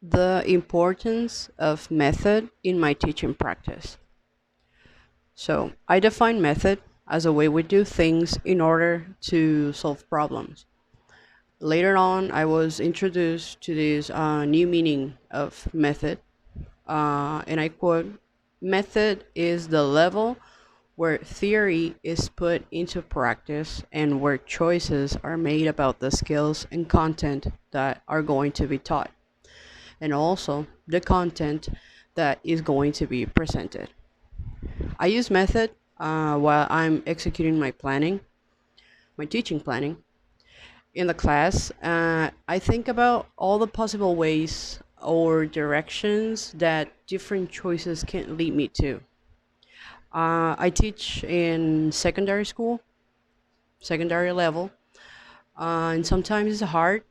The importance of method in my teaching practice. So, I define method as a way we do things in order to solve problems. Later on, I was introduced to this new meaning of method, and I quote: Method is the level where theory is put into practice and where choices are made about the skills and content that are going to be taught, and also the content that is going to be presented. I use method while I'm executing my planning, my teaching planning in the class. I think about all the possible ways or directions that different choices can lead me to. I teach in secondary school, secondary level, and sometimes it's hard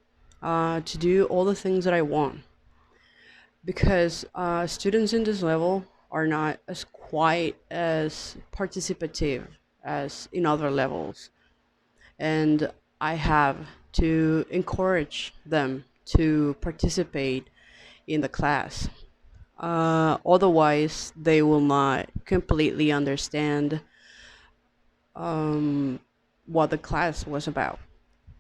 to do all the things that I want because students in this level are not as quite as participative as in other levels, and I have to encourage them to participate in the class. Otherwise, they will not completely understand um, what the class was about.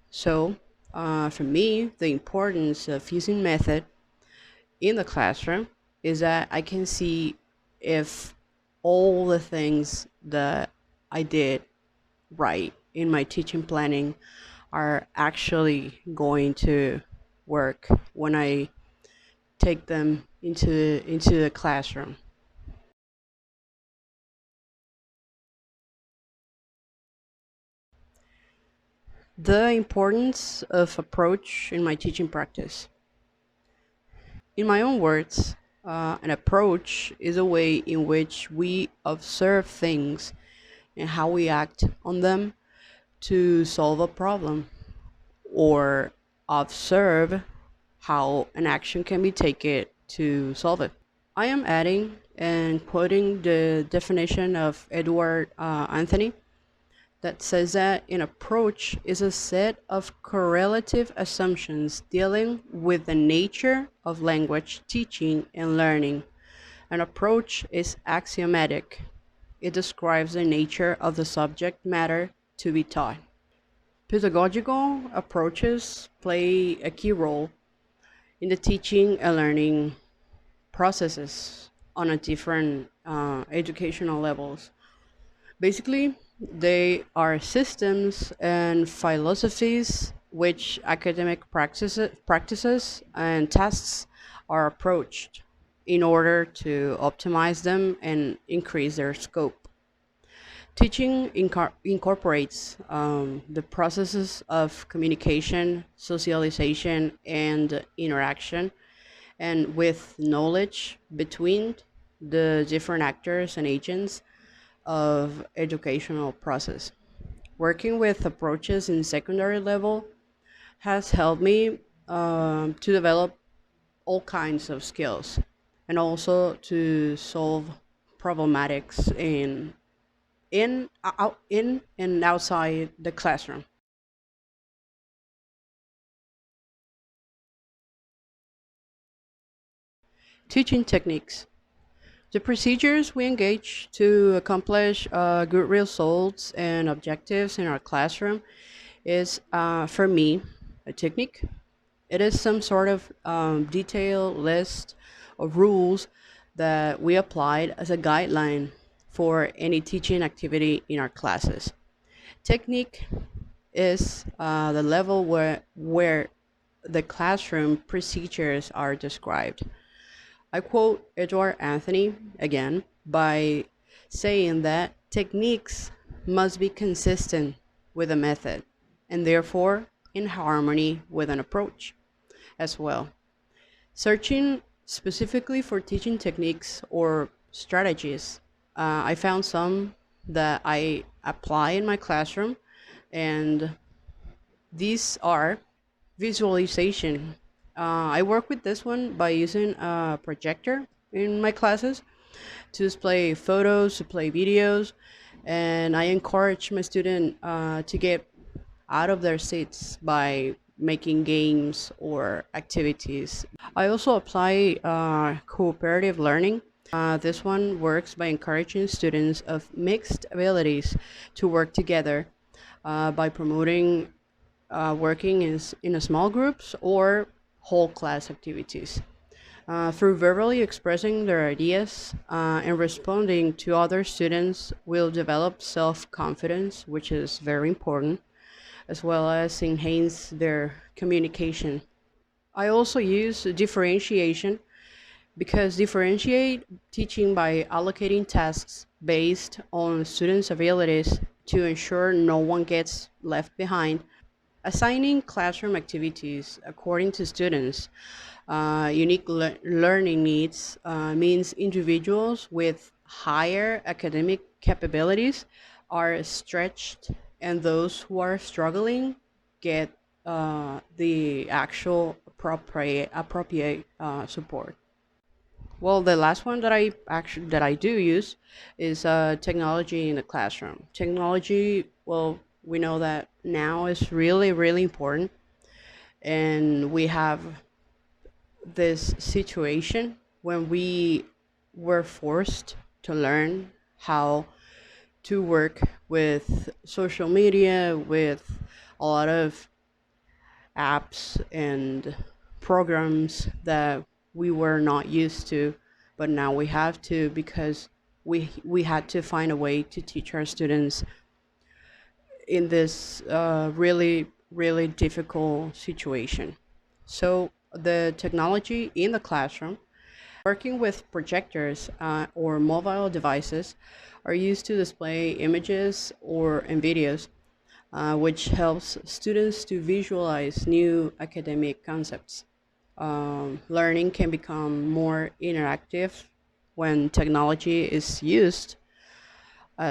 So, for me, the importance of using method in the classroom is that I can see if all the things that I did right in my teaching planning are actually going to work when I take them into the classroom. The importance of approach in my teaching practice. In my own words, an approach is a way in which we observe things and how we act on them to solve a problem, or observe how an action can be taken to solve it. I am adding and quoting the definition of Edward Anthony that says that an approach is a set of correlative assumptions dealing with the nature of language teaching and learning. An approach is axiomatic. It describes the nature of the subject matter to be taught. Pedagogical approaches play a key role in the teaching and learning processes on a different educational levels. Basically, they are systems and philosophies which academic practices and tests are approached in order to optimize them and increase their scope. Teaching incorporates the processes of communication, socialization, and interaction, and with knowledge between the different actors and agents of educational process. Working with approaches in secondary level has helped me to develop all kinds of skills and also to solve problematics in and outside the classroom. Teaching techniques. The procedures we engage to accomplish good results and objectives in our classroom is, for me, a technique. It is some sort of detailed list of rules that we applied as a guideline for any teaching activity in our classes. Technique is the level where the classroom procedures are described. I quote Edward Anthony again by saying that techniques must be consistent with a method and therefore in harmony with an approach as well. Searching specifically for teaching techniques or strategies, I found some that I apply in my classroom, and these are visualization. I work with this one by using a projector in my classes to display photos, to play videos, and I encourage my student to get out of their seats by making games or activities. I also apply cooperative learning. This one works by encouraging students of mixed abilities to work together by promoting working in a small groups or whole class activities. Through verbally expressing their ideas and responding to other students will develop self-confidence, which is very important, as well as enhance their communication. I also use differentiation because differentiate teaching by allocating tasks based on students' abilities to ensure no one gets left behind. Assigning classroom activities according to students' unique learning needs means individuals with higher academic capabilities are stretched, and those who are struggling get the actual appropriate support. Well, the last one that I do use is technology in the classroom. Technology, well, we know that now is really important, and we have this situation when we were forced to learn how to work with social media, with a lot of apps and programs that we were not used to, but now we have to because we had to find a way to teach our students in this really difficult situation. So the technology in the classroom, working with projectors or mobile devices, are used to display images or and videos, which helps students to visualize new academic concepts. Learning can become more interactive when technology is used.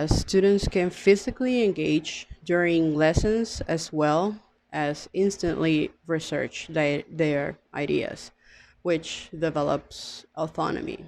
Students can physically engage during lessons as well as instantly research their ideas, which develops autonomy.